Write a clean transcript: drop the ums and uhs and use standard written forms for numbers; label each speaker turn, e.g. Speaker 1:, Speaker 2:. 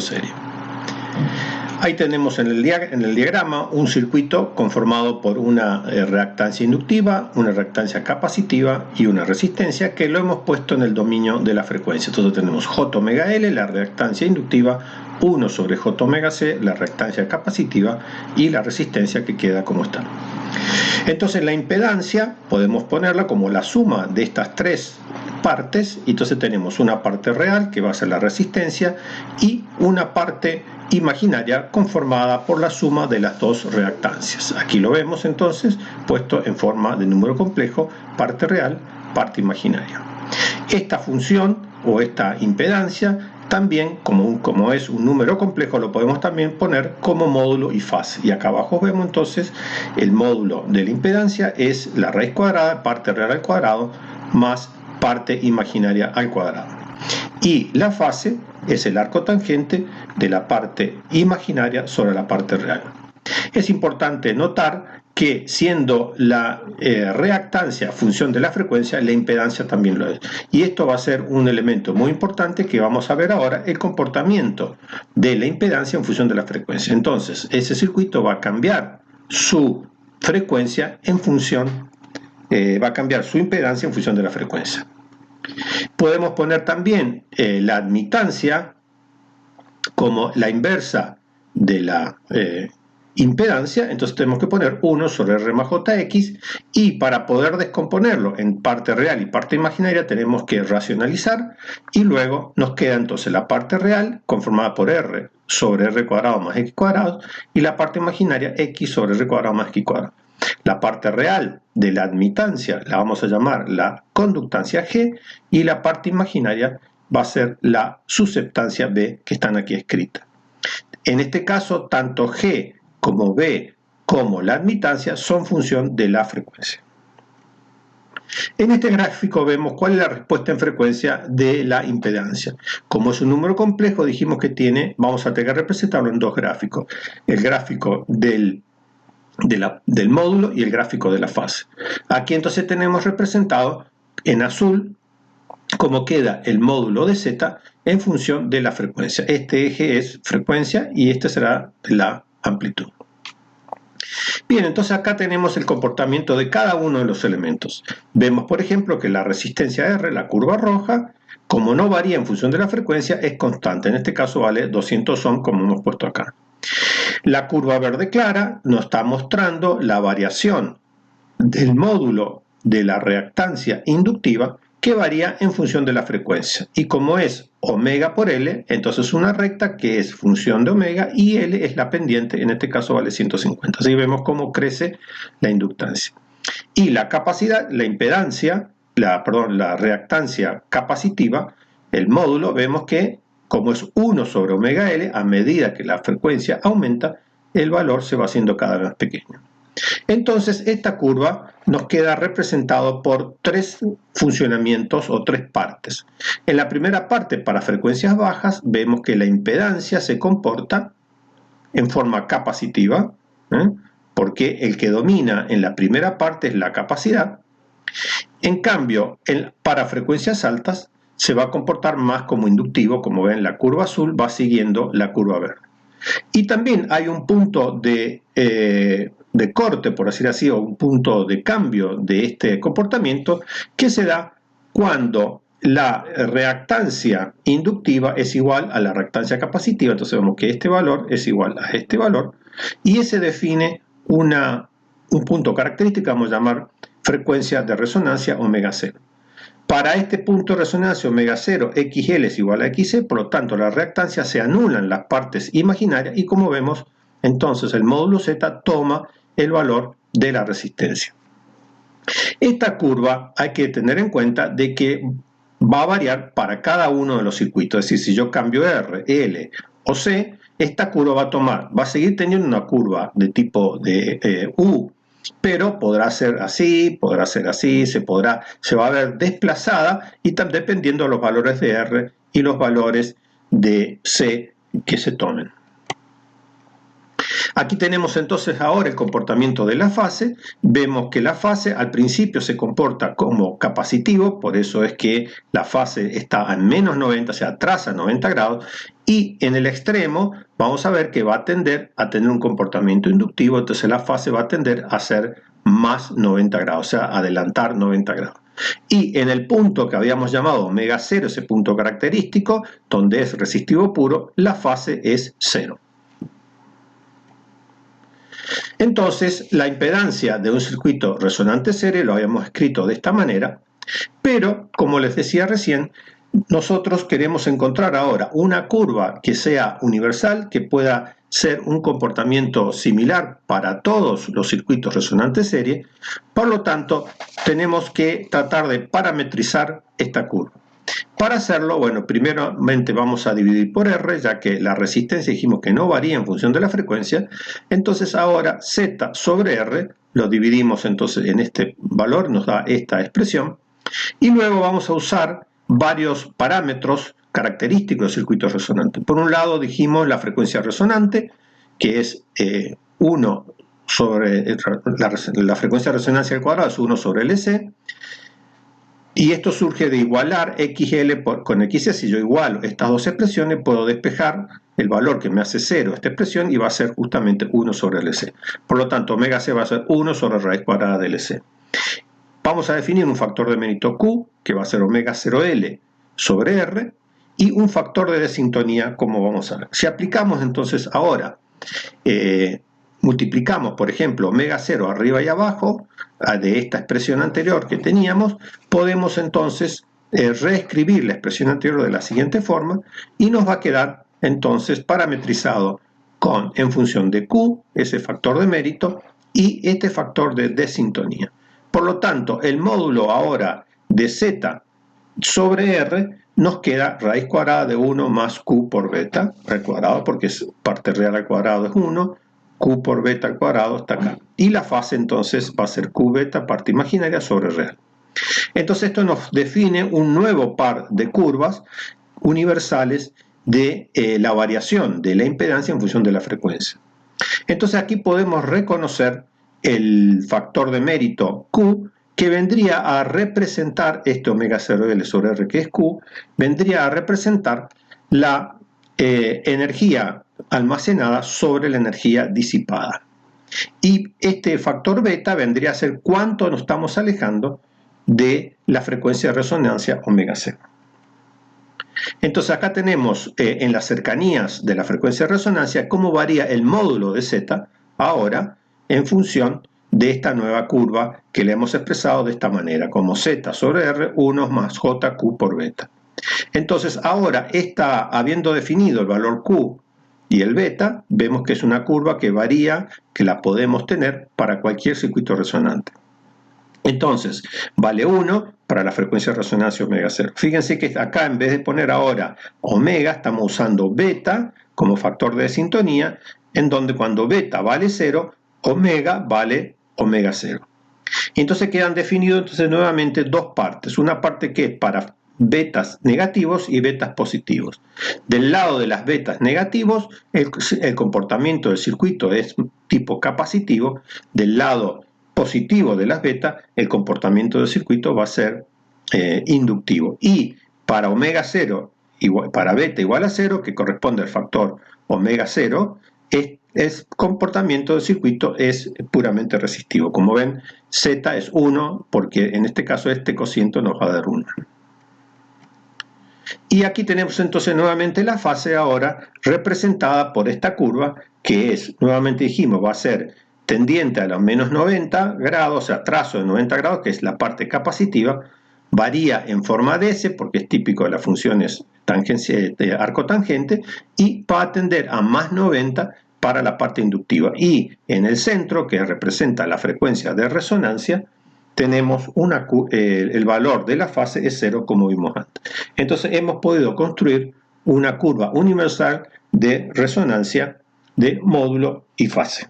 Speaker 1: serie. Ahí tenemos en el diagrama un circuito conformado por una reactancia inductiva, una reactancia capacitiva y una resistencia que lo hemos puesto en el dominio de la frecuencia. Entonces tenemos J omega L, la reactancia inductiva, 1 sobre J omega C, la reactancia capacitiva y la resistencia que queda como está. Entonces la impedancia podemos ponerla como la suma de estas tres partes, y entonces tenemos una parte real que va a ser la resistencia y una parte imaginaria conformada por la suma de las dos reactancias. Aquí lo vemos entonces puesto en forma de número complejo, parte real, parte imaginaria. Esta función o esta impedancia también, como es un número complejo, lo podemos también poner como módulo y fase. Y acá abajo vemos entonces el módulo de la impedancia es la raíz cuadrada, parte real al cuadrado, más parte imaginaria al cuadrado. Y la fase es el arco tangente de la parte imaginaria sobre la parte real. Es importante notar que siendo la reactancia función de la frecuencia, la impedancia también lo es. Y esto va a ser un elemento muy importante que vamos a ver ahora, el comportamiento de la impedancia en función de la frecuencia. Entonces, ese circuito va a cambiar su frecuencia en función, va a cambiar su impedancia en función de la frecuencia. Podemos poner también la admitancia como la inversa de la impedancia, entonces tenemos que poner 1 sobre R más JX, y para poder descomponerlo en parte real y parte imaginaria tenemos que racionalizar, y luego nos queda entonces la parte real conformada por R sobre R cuadrado más X cuadrado, y la parte imaginaria X sobre R cuadrado más X cuadrado. La parte real de la admitancia la vamos a llamar la conductancia G, y la parte imaginaria va a ser la susceptancia B, que están aquí escritas. En este caso, tanto G como B como la admitancia son función de la frecuencia. En este gráfico vemos cuál es la respuesta en frecuencia de la impedancia. Como es un número complejo, dijimos que vamos a tener que representarlo en dos gráficos. El gráfico del módulo y el gráfico de la fase. Aquí entonces tenemos representado en azul cómo queda el módulo de Z en función de la frecuencia. Este eje es frecuencia y este será la amplitud. Bien, entonces acá tenemos el comportamiento de cada uno de los elementos. Vemos, por ejemplo, que la resistencia R, la curva roja, como no varía en función de la frecuencia, es constante. En este caso vale 200 ohm, como hemos puesto acá. La curva verde clara nos está mostrando la variación del módulo de la reactancia inductiva que varía en función de la frecuencia. Y como es omega por L, entonces una recta que es función de omega y L es la pendiente, en este caso vale 150. Así vemos cómo crece la inductancia. Y la capacidad, la impedancia, la reactancia capacitiva, el módulo, vemos que como es 1 sobre omega L, a medida que la frecuencia aumenta, el valor se va haciendo cada vez más pequeño. Entonces, esta curva nos queda representado por tres funcionamientos o tres partes. En la primera parte, para frecuencias bajas, vemos que la impedancia se comporta en forma capacitiva, porque el que domina en la primera parte es la capacidad. En cambio, para frecuencias altas, se va a comportar más como inductivo, como ven, la curva azul va siguiendo la curva verde. Y también hay un punto de corte, por decir así, o un punto de cambio de este comportamiento que se da cuando la reactancia inductiva es igual a la reactancia capacitiva. Entonces vemos que este valor es igual a este valor, y ese define un punto característico, vamos a llamar frecuencia de resonancia omega 0. Para este punto de resonancia omega 0, XL es igual a XC, por lo tanto la reactancia se anulan las partes imaginarias, y como vemos, entonces el módulo Z toma el valor de la resistencia. Esta curva hay que tener en cuenta de que va a variar para cada uno de los circuitos, es decir, si yo cambio R, L o C, esta curva va a seguir teniendo una curva de tipo de U, pero podrá ser así, se va a ver desplazada, y dependiendo de los valores de R y los valores de C que se tomen. Aquí tenemos entonces ahora el comportamiento de la fase. Vemos que la fase al principio se comporta como capacitivo, por eso es que la fase está a menos 90, o sea, atrasa 90 grados, y en el extremo vamos a ver que va a tender a tener un comportamiento inductivo, entonces la fase va a tender a ser más 90 grados, o sea, adelantar 90 grados. Y en el punto que habíamos llamado omega 0, ese punto característico, donde es resistivo puro, la fase es 0. Entonces, la impedancia de un circuito resonante serie lo habíamos escrito de esta manera, pero, como les decía recién, nosotros queremos encontrar ahora una curva que sea universal, que pueda ser un comportamiento similar para todos los circuitos resonantes serie. Por lo tanto, tenemos que tratar de parametrizar esta curva. Para hacerlo, bueno, primeramente vamos a dividir por R, ya que la resistencia dijimos que no varía en función de la frecuencia. Entonces ahora Z sobre R lo dividimos entonces en este valor, nos da esta expresión. Y luego vamos a usar varios parámetros característicos del circuito resonante. Por un lado dijimos la frecuencia resonante, que es 1 sobre la frecuencia de resonancia al cuadrado, es 1 sobre LC. Y esto surge de igualar XL con XC. Si yo igualo estas dos expresiones, puedo despejar el valor que me hace 0 esta expresión y va a ser justamente 1 sobre LC. Por lo tanto, omega C va a ser 1 sobre raíz cuadrada de LC. Vamos a definir un factor de mérito Q, que va a ser omega 0L sobre R, y un factor de desintonía, como vamos a ver. Si aplicamos entonces ahora, multiplicamos, por ejemplo, omega 0 arriba y abajo de esta expresión anterior que teníamos, podemos entonces reescribir la expresión anterior de la siguiente forma y nos va a quedar entonces parametrizado en función de Q, ese factor de mérito, y este factor de desintonía. Por lo tanto, el módulo ahora de Z sobre R nos queda raíz cuadrada de 1 más Q por beta al cuadrado, porque es parte real al cuadrado es 1, Q por beta al cuadrado está acá. Y la fase entonces va a ser Q beta, parte imaginaria, sobre real. Entonces esto nos define un nuevo par de curvas universales de la variación de la impedancia en función de la frecuencia. Entonces aquí podemos reconocer el factor de mérito Q, que vendría a representar este omega 0L sobre R, que es Q, vendría a representar la energía almacenada sobre la energía disipada. Y este factor beta vendría a ser cuánto nos estamos alejando de la frecuencia de resonancia omega 0. Entonces acá tenemos en las cercanías de la frecuencia de resonancia cómo varía el módulo de Z ahora en función de esta nueva curva que le hemos expresado de esta manera, como Z sobre R, 1 más JQ por beta. Entonces ahora, habiendo definido el valor Q y el beta, vemos que es una curva que varía, que la podemos tener para cualquier circuito resonante. Entonces, vale 1 para la frecuencia de resonancia omega 0. Fíjense que acá en vez de poner ahora omega, estamos usando beta como factor de desintonía, en donde cuando beta vale 0, omega vale omega 0. Y entonces quedan definidos entonces nuevamente dos partes. Una parte que es para betas negativos y betas positivos. Del lado de las betas negativos, el comportamiento del circuito es tipo capacitivo. Del lado positivo de las betas, el comportamiento del circuito va a ser inductivo. Y para omega 0, para beta igual a 0, que corresponde al factor omega 0, el comportamiento del circuito es puramente resistivo. Como ven, Z es 1, porque en este caso este cociente nos va a dar 1. Y aquí tenemos entonces nuevamente la fase ahora representada por esta curva, que es, nuevamente dijimos, va a ser tendiente a los menos 90 grados, o sea, trazo de 90 grados, que es la parte capacitiva, varía en forma de S, porque es típico de las funciones de arco tangente, y va a tender a más 90 para la parte inductiva. Y en el centro, que representa la frecuencia de resonancia, tenemos el valor de la fase es 0, como vimos antes. Entonces hemos podido construir una curva universal de resonancia de módulo y fase.